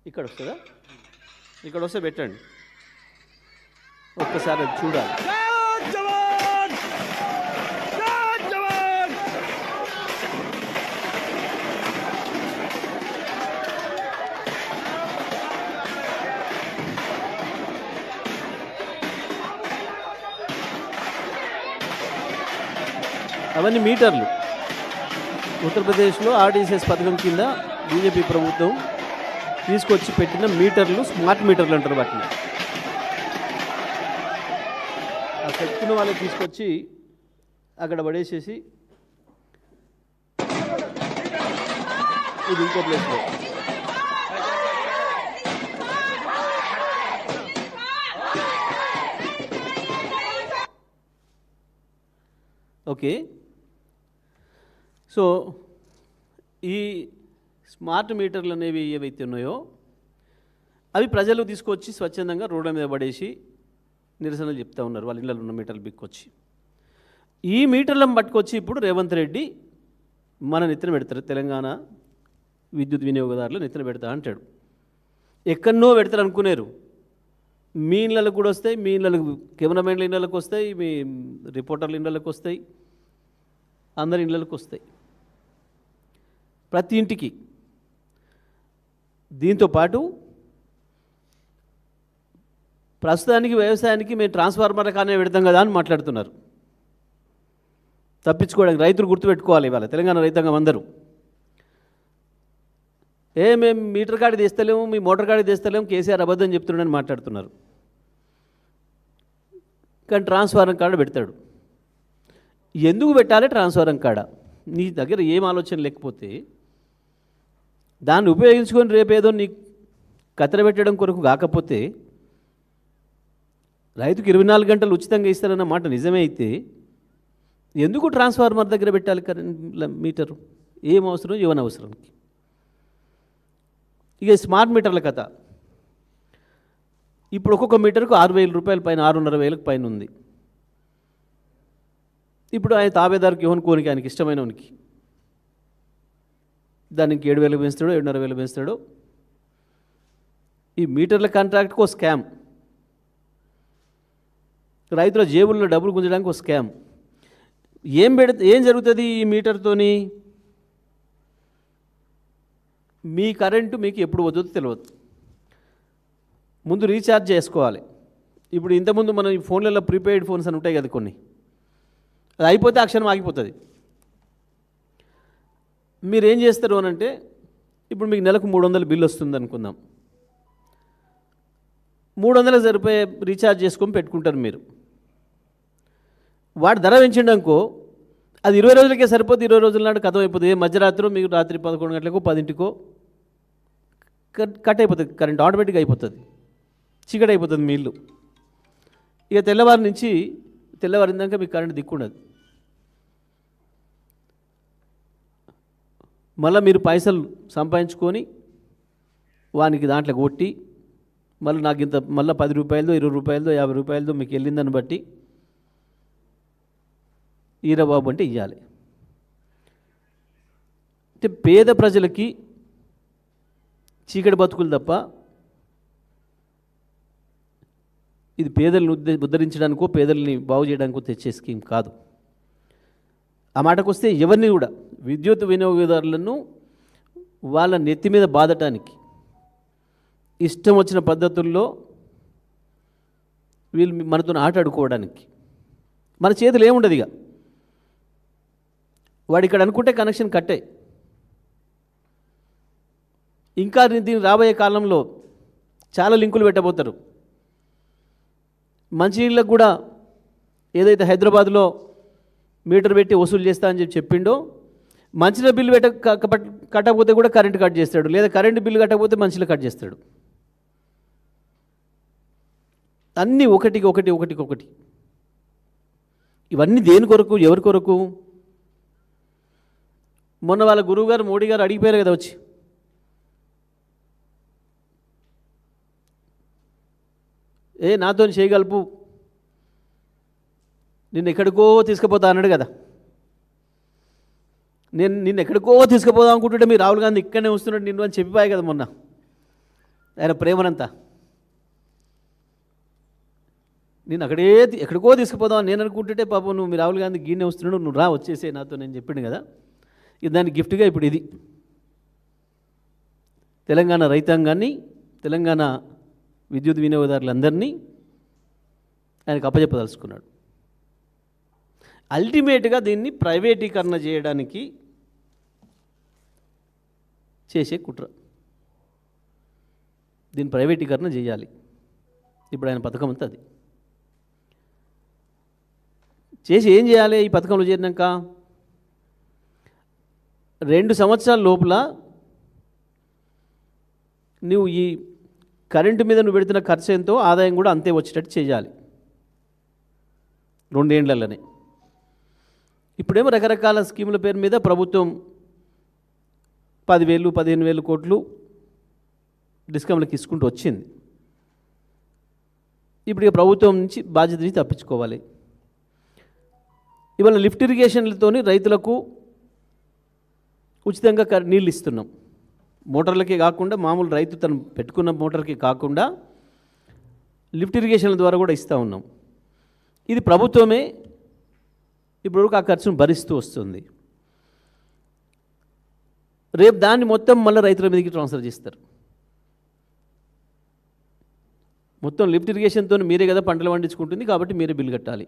ఇక్కడ వస్తుందా? ఇక్కడ వస్తే పెట్టండి, ఒక్కసారి అది చూడాలి. అవన్నీ మీటర్లు. ఉత్తరప్రదేశ్లో ఆర్టీసీఎస్ పథకం కింద బీజేపీ ప్రభుత్వం తీసుకొచ్చి పెట్టిన మీటర్లు, స్మార్ట్ మీటర్లు అంటారు వాటిని. ఆ పెట్టిన వాళ్ళకి తీసుకొచ్చి అక్కడ పడేసేసి ఇది ఇంకో ప్లేస్లో ఓకే. సో ఈ స్మార్ట్ మీటర్లు అనేవి ఏవైతే ఉన్నాయో అవి ప్రజలు తీసుకొచ్చి స్వచ్ఛందంగా రోడ్ల మీద పడేసి నిరసనలు చెప్తూ ఉన్నారు, వాళ్ళ ఇళ్ళలో ఉన్న మీటర్లు బిక్కొచ్చి. ఈ మీటర్లను పట్టుకొచ్చి ఇప్పుడు రేవంత్ రెడ్డి మన నెత్తిన పెడతారు, తెలంగాణ విద్యుత్ వినియోగదారులు నెత్తిన పెడతా అంటాడు. ఎక్కడనో పెడతారు అనుకునేరు, మీ ఇళ్ళకు కూడా వస్తాయి, మీ ఇళ్ళకు కెమెరామెన్ల ఇళ్ళకి వస్తాయి, మీ రిపోర్టర్ల ఇళ్ళకి వస్తాయి, అందరి ఇళ్ళకి వస్తాయి, ప్రతి ఇంటికి. దీంతోపాటు ప్రస్తుతానికి వ్యవసాయానికి మేము ట్రాన్స్ఫార్మర్ కానీ పెడతాం కదా అని మాట్లాడుతున్నారు. తప్పించుకోవడానికి రైతులు గుర్తుపెట్టుకోవాలి, ఇవాళ తెలంగాణ రైతాంగం అందరూ. మేము మీటర్ కాడి తీస్తలేము, మీ మోటార్ కాడి తీస్తలేము, కేసీఆర్ అబద్ధం చెప్తున్నాడని మాట్లాడుతున్నారు. కానీ ట్రాన్స్ఫార్మర్ కాడ పెడతాడు. ఎందుకు పెట్టాలి ట్రాన్స్ఫార్మర్ కాడ? నీ దగ్గర ఏం ఆలోచన లేకపోతే దాన్ని ఉపయోగించుకొని రేపేదో నీ కత్తెర పెట్టడం కొరకు కాకపోతే, రైతుకు 24 గంటలు ఉచితంగా ఇస్తారన్న మాట నిజమే అయితే ఎందుకు ట్రాన్స్ఫార్మర్ దగ్గర పెట్టాలి కరెంట్ మీటరు? ఏం అవసరం, ఏమని అవసరానికి? ఇక స్మార్ట్ మీటర్ల కథ. ఇప్పుడు ఒక్కొక్క మీటర్కు 6,000 రూపాయల పైన, 6,500 పైన ఉంది. ఇప్పుడు ఆయన తాబేదారికి కోనికి ఆయనకి ఇష్టమైనవనికి దానికి 7,000 పెంచుతాడో 7,500 పెంచుతాడో. ఈ మీటర్ల కాంట్రాక్ట్కి ఒక స్కామ్, రైతుల జేబుల్లో డబ్బులు గుంజడానికి ఒక స్కామ్. ఏం జరుగుతుంది ఈ మీటర్తోని? మీ కరెంటు మీకు ఎప్పుడు వద్దో తెలియదు. ముందు రీఛార్జ్ చేసుకోవాలి. ఇప్పుడు ఇంతకుముందు మనం ఈ ఫోన్లలో ప్రీపెయిడ్ ఫోన్స్ అని ఉంటాయి కదా కొన్ని, అది అయిపోతే అక్షరం ఆగిపోతుంది. మీరు ఏం చేస్తారు అని అంటే, ఇప్పుడు మీకు నెలకు 300 బిల్లు వస్తుంది అనుకుందాం, 300 సరిపోయే రీఛార్జ్ చేసుకొని పెట్టుకుంటారు మీరు. వాడు ధర పెంచిండనుకో, అది 20 రోజులకే సరిపోతే 20 రోజుల నాడు కథం అయిపోతుంది. మధ్యరాత్రి మీకు రాత్రి 11 గంటలకు 10ంటికో కట్ అయిపోతుంది కరెంట్, ఆటోమేటిక్గా అయిపోతుంది, చీకటి అయిపోతుంది మీ ఇల్లు. ఇక తెల్లవారిందాక మీకు కరెంట్ దిక్కుండదు. మళ్ళీ మీరు పైసలు సంపాదించుకొని వానికి దాంట్లో కొట్టి మళ్ళీ నాకు ఇంత మళ్ళీ 10 రూపాయలదో 20 రూపాయలదో 50 రూపాయలదో మీకు వెళ్ళిందని బట్టి ఈరబాబు అంటే ఇవ్వాలి. అంటే పేద ప్రజలకి చీకటి బతుకులు తప్ప ఇది పేదలను ఉద్ధరించడానికో పేదల్ని బాగు చేయడానికో తెచ్చే స్కీమ్ కాదు. ఆ మాటకు వస్తే ఎవరిని కూడా విద్యుత్ వినియోగదారులను వాళ్ళ నెత్తి మీద బాధటానికి ఇష్టం వచ్చిన పద్ధతుల్లో వీళ్ళు మనతో ఆటాడుకోవడానికి మన చేతులు ఏముండదు. ఇక వాడు ఇక్కడ అనుకుంటే కనెక్షన్ కట్టే. ఇంకా దీని రాబోయే కాలంలో చాలా లింకులు పెట్టబోతారు. మంచినీళ్ళకు కూడా ఏదైతే హైదరాబాద్లో మీటర్ పెట్టి వసూలు చేస్తా అని చెప్పిండో, మంచినీళ్ళ బిల్లు కట్టకపోతే కూడా కరెంటు కట్ చేస్తాడు, లేదా కరెంటు బిల్లు కట్టకపోతే మంచినీళ్ళు కట్ చేస్తాడు. అన్నీ ఒకటికి. ఇవన్నీ దేని కొరకు, ఎవరి కొరకు? మొన్న వాళ్ళ గురువుగారు మోడీ గారు అడిగిపోయారు కదా వచ్చి, నాతో చేయగలుపు, నిన్ను ఎక్కడికో తీసుకుపోతా అన్నాడు కదా. నిన్ను ఎక్కడికో తీసుకుపోదాం అనుకుంటుంటే మీరు రాహుల్ గాంధీ ఇక్కడనే వస్తున్నాడు నిన్ను అని చెప్పిపోయాయి కదా మొన్న. ఆయన ప్రేమనంతా నేను ఎక్కడికో తీసుకుపోదాం నేను అనుకుంటుంటే పాపం నువ్వు రాహుల్ గాంధీ గీనే వస్తున్నాడు, నువ్వు రా వచ్చేసే నాతో నేను చెప్పిండు కదా. ఇది దాని గిఫ్ట్గా ఇప్పుడు ఇది తెలంగాణ రైతాంగాన్ని, తెలంగాణ విద్యుత్ వినియోగదారులందరినీ ఆయనకు అప్పచెప్పదలుచుకున్నాడు. అల్టిమేట్గా దీన్ని ప్రైవేటీకరణ చేయడానికి చేసే కుట్ర. దీన్ని ప్రైవేటీకరణ చేయాలి. ఇప్పుడు ఆయన పథకం అంతా అది చేసి ఏం చేయాలి? ఈ పథకంలో చేరినాక 2 సంవత్సరాల లోపల నువ్వు ఈ కరెంటు మీద నువ్వు పెడుతున్న ఖర్చు ఎంతో ఆదాయం కూడా అంతే వచ్చేటట్టు చేయాలి 2 ఏళ్లలోనే. ఇప్పుడేమో రకరకాల స్కీముల పేరు మీద ప్రభుత్వం 10,000 15,000 కోట్లు డిస్కమ్లకు ఇసుకుంటూ వచ్చింది. ఇప్పుడు ఇక ప్రభుత్వం నుంచి బాధ్యత నుంచి తప్పించుకోవాలి. ఇవాళ లిఫ్ట్ ఇరిగేషన్లతోని రైతులకు ఉచితంగా నీళ్ళు ఇస్తున్నాం. మోటార్లకే కాకుండా మామూలు రైతు తను పెట్టుకున్న మోటార్కి కాకుండా లిఫ్ట్ ఇరిగేషన్ల ద్వారా కూడా ఇస్తూ ఉన్నాం. ఇది ప్రభుత్వమే ఇప్పుడు ఆ ఖర్చును భరిస్తూ వస్తుంది. రేపు దాన్ని మొత్తం మళ్ళీ రైతుల మీదకి ట్రాన్స్ఫర్ చేస్తారు. మొత్తం లిఫ్ట్ ఇరిగేషన్తో మీరే కదా పంటలు పండించుకుంటుంది కాబట్టి మీరే బిల్లు కట్టాలి.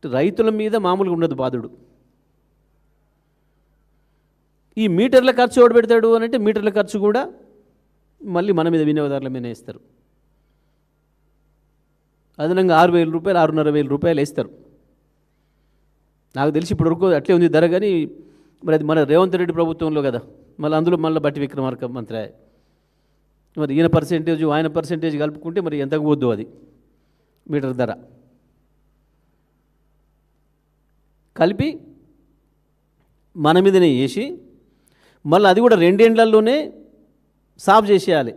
రైతుల మీద మామూలుగా ఉండదు బాధుడు. ఈ మీటర్ల ఖర్చు ఎవడు పెడతాడు అని అంటే మీటర్ల ఖర్చు కూడా మళ్ళీ మన మీద వినియోగదారుల మీద వేస్తారు. అదనంగా 6,000 రూపాయలు 6,500 రూపాయలు వేస్తారు. నాకు తెలిసి ఇప్పటివరకు అట్లే ఉంది ధర. కానీ మరి అది మన రేవంత్ రెడ్డి ప్రభుత్వంలో కదా, మళ్ళీ అందులో మళ్ళీ బట్టి విక్రమార్క మంత్రి, మరి ఈయన పర్సెంటేజ్ ఆయన పర్సెంటేజ్ కలుపుకుంటే మరి ఎంతకు పోద్దు అది మీటర్ ధర కలిపి మన మీదనే వేసి మళ్ళీ అది కూడా 2 ఏళ్లలోనే సాఫ్ చేసేయాలి.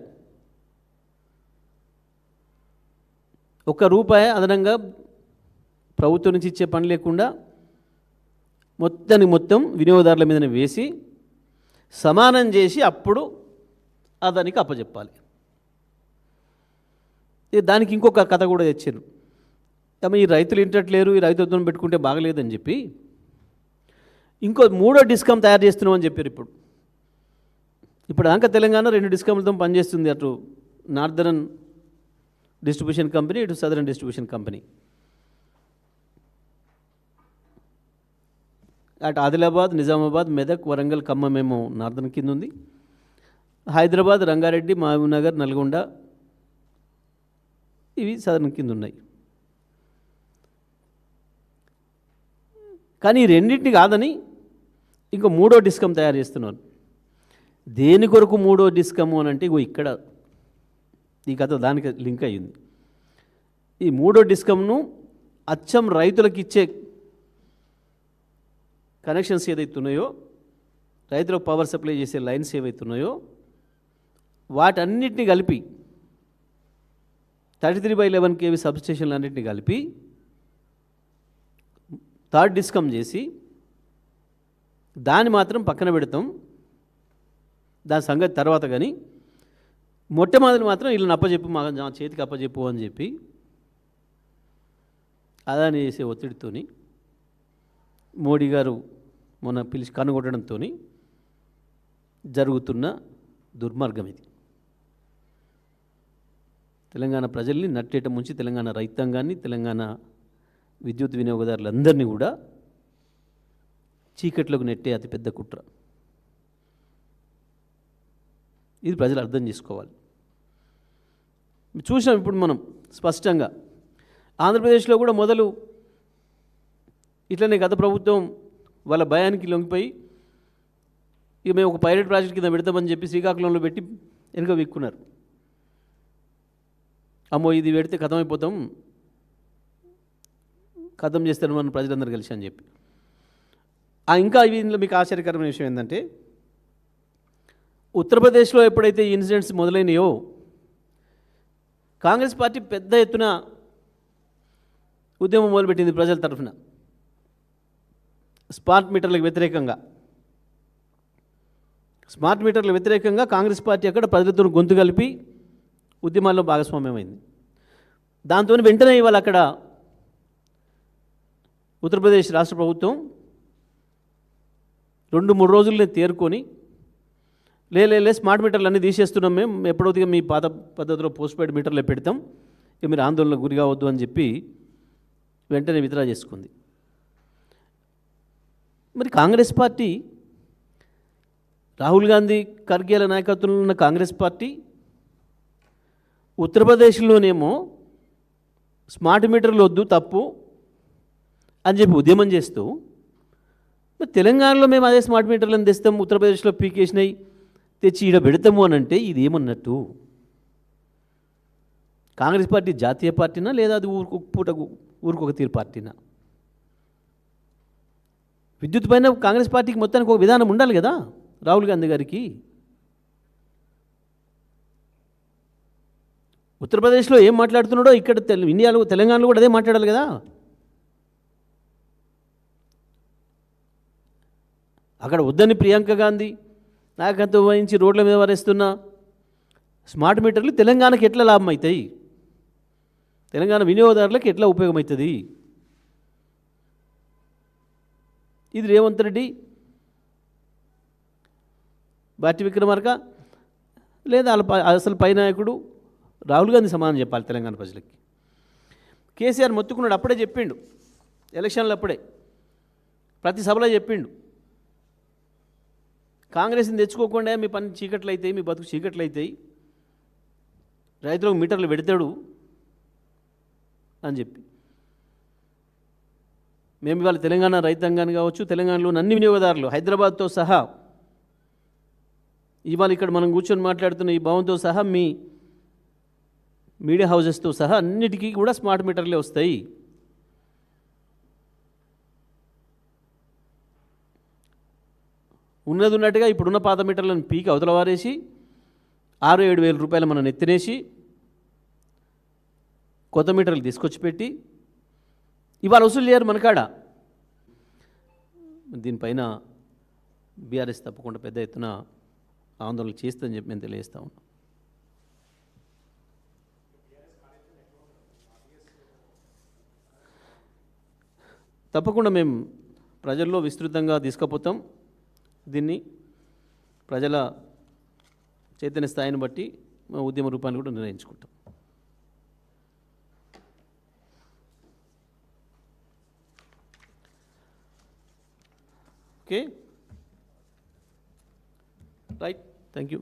₹1 అదనంగా ప్రభుత్వం నుంచి ఇచ్చే పని లేకుండా మొత్తం వినియోగదారుల మీదనే వేసి సమానం చేసి అప్పుడు అదానికి అప్పచెప్పాలి. దానికి ఇంకొక కథ కూడా తెచ్చారు. తమ ఈ రైతులు ఇంటట్లేరు, ఈ రైతులతో పెట్టుకుంటే బాగలేదని చెప్పి ఇంకో 3వ డిస్కమ్ తయారు చేస్తున్నామని చెప్పారు. ఇప్పుడు దాకా తెలంగాణ 2 డిస్కమ్లతో పనిచేస్తుంది. అటు నార్దరన్ డిస్ట్రిబ్యూషన్ కంపెనీ, ఇటు సదరన్ డిస్ట్రిబ్యూషన్ కంపెనీ. అటు ఆదిలాబాద్, నిజామాబాద్, మెదక్, వరంగల్, ఖమ్మం ఏమో నార్దర్న్ కింద ఉంది. హైదరాబాద్, రంగారెడ్డి, మహబూబ్నగర్, నల్గొండ ఇవి సదరన్ కింద ఉన్నాయి. కానీ ఈ రెండింటిని కాదని ఇంకో 3వ డిస్కమ్ తయారు చేస్తున్నారు. దేని కొరకు 3వ డిస్కము అని అంటే ఇక్కడ ఈ కథ దానికి లింక్ అయ్యింది. ఈ 3వ డిస్కమ్ను అచ్చం రైతులకు ఇచ్చే కనెక్షన్స్ ఏదైతున్నాయో, రైతులకు పవర్ సప్లై చేసే లైన్స్ ఏవైతున్నాయో వాటన్నిటిని కలిపి 33/11 kV సబ్స్టేషన్లు అన్నింటినీ కలిపి 3rd డిస్కమ్ చేసి దాన్ని మాత్రం పక్కన పెడతాం, దాని సంగతి తర్వాత. కానీ మొట్టమొదటి మాత్రం వీళ్ళని అప్పచెప్పు, మా చేతికి అప్పచెప్పు అని చెప్పి అదాని చేసే ఒత్తిడితోని మోడీ గారు మొన్న పిలిచి కనుగొట్టడంతో జరుగుతున్న దుర్మార్గం ఇది. తెలంగాణ ప్రజల్ని నట్టేట ముంచి తెలంగాణ రైతాంగాన్ని, తెలంగాణ విద్యుత్ వినియోగదారులందరినీ కూడా చీకట్లోకి నెట్టే అతిపెద్ద కుట్ర. ఇది ప్రజలు అర్థం చేసుకోవాలి. చూసాం ఇప్పుడు మనం స్పష్టంగా ఆంధ్రప్రదేశ్లో కూడా మొదలు ఇట్లనే గత ప్రభుత్వం వాళ్ళ భయానికి లొంగిపోయి ఇక మేము ఒక పైలట్ ప్రాజెక్ట్ కింద పెడతామని చెప్పి శ్రీకాకుళంలో పెట్టి వెనుక విక్కున్నారు. అమ్మో ఇది పెడితే ఖతమైపోతాం, ఖతం చేస్తారు మన ప్రజలందరూ కలిసి అని చెప్పి. ఇంకా ఇందులో మీకు ఆశ్చర్యకరమైన విషయం ఏంటంటే ఉత్తరప్రదేశ్లో ఎప్పుడైతే ఈ ఇన్సిడెంట్స్ మొదలైనయో కాంగ్రెస్ పార్టీ పెద్ద ఎత్తున ఉద్యమం మొదలుపెట్టింది ప్రజల తరఫున స్మార్ట్ మీటర్లకు వ్యతిరేకంగా. స్మార్ట్ మీటర్ల వ్యతిరేకంగా కాంగ్రెస్ పార్టీ అక్కడ ప్రజలతో గొంతు కలిపి ఉద్యమాల్లో భాగస్వామ్యమైంది. దాంతో వెంటనే ఇవాళ అక్కడ ఉత్తరప్రదేశ్ రాష్ట్ర ప్రభుత్వం 2-3 రోజుల్ని తేరుకొని లే స్మార్ట్ మీటర్లు అన్నీ తీసేస్తున్నాం, మేము ఎప్పుడైతే మీ పాత పద్ధతిలో పోస్ట్ పెయిడ్ మీటర్లే పెడతాం, ఇక మీరు ఆందోళనకు గురి కావద్దు అని చెప్పి వెంటనే విత్డ్రా చేసుకుంది. మరి కాంగ్రెస్ పార్టీ, రాహుల్ గాంధీ ఖర్గేల నాయకత్వంలో ఉన్న కాంగ్రెస్ పార్టీ ఉత్తరప్రదేశ్లోనేమో స్మార్ట్ మీటర్లు వద్దు తప్పు అని చెప్పి ఉద్యమం చేస్తూ, మరి తెలంగాణలో మేము అదే స్మార్ట్ మీటర్లను తెస్తాం, ఉత్తరప్రదేశ్లో పీకేసినాయి తెచ్చి ఈడ పెడతాము అని అంటే ఇది ఏమన్నట్టు? కాంగ్రెస్ పార్టీ జాతీయ పార్టీనా లేదా అది ఊరికొక తీరు పార్టీనా? విద్యుత్ పైన కాంగ్రెస్ పార్టీకి మొత్తానికి ఒక విధానం ఉండాలి కదా రాహుల్ గాంధీ గారికి. ఉత్తరప్రదేశ్లో ఏం మాట్లాడుతున్నాడో ఇక్కడ ఇండియాలో తెలంగాణలో కూడా అదే మాట్లాడాలి కదా. అక్కడ వద్దని ప్రియాంక గాంధీ నాయకత్వం వహించి రోడ్ల మీద వారేస్తున్న స్మార్ట్ మీటర్లు తెలంగాణకి ఎట్లా లాభం అవుతాయి, తెలంగాణ వినియోగదారులకు ఎట్లా ఉపయోగమవుతుంది? ఇది రేవంత్ రెడ్డి, బాటి విక్రమార్క లేదా అసలు పై నాయకుడు రాహుల్ గాంధీ సమాధానం చెప్పాలి తెలంగాణ ప్రజలకి. కేసీఆర్ మొత్తుకున్నాడు, అప్పుడే చెప్పిండు, ఎలక్షన్లు అప్పుడే ప్రతి సభలో చెప్పిండు, కాంగ్రెస్ని తెచ్చుకోకుండా మీ పని చీకట్లు అవుతాయి, మీ బతుకు చీకట్లు అవుతాయి, రైతులకు మీటర్లు పెడతాడు అని చెప్పి. మేము ఇవాళ తెలంగాణ రైతాంగాన్ని కావచ్చు, తెలంగాణలోని అన్ని వినియోగదారులు హైదరాబాద్తో సహా, ఇవాళ ఇక్కడ మనం కూర్చొని మాట్లాడుతున్న ఈ భవన్తో సహా మీ మీడియా హౌజెస్తో సహా అన్నిటికీ కూడా స్మార్ట్ మీటర్లే వస్తాయి. ఉన్నట్టుగా ఇప్పుడున్న పాత మీటర్లను పీకి అవతల వారేసి 6-7 వేల రూపాయలు మనం ఎత్తినేసి కొత్త మీటర్లు తీసుకొచ్చి పెట్టి ఇవాళ వసూలు చేయరు మనకాడ. దీనిపైన బీఆర్ఎస్ తప్పకుండా పెద్ద ఎత్తున ఆందోళన చేస్తుందని చెప్పి మేము తెలియజేస్తా ఉన్నాం. తప్పకుండా మేము ప్రజల్లో విస్తృతంగా తీసుకుపోతాం. దీన్ని ప్రజల చైతన్య స్థాయిని బట్టి మా ఉద్యమ రూపాన్ని కూడా నిర్ణయించుకుంటాం. Okay, right, thank you.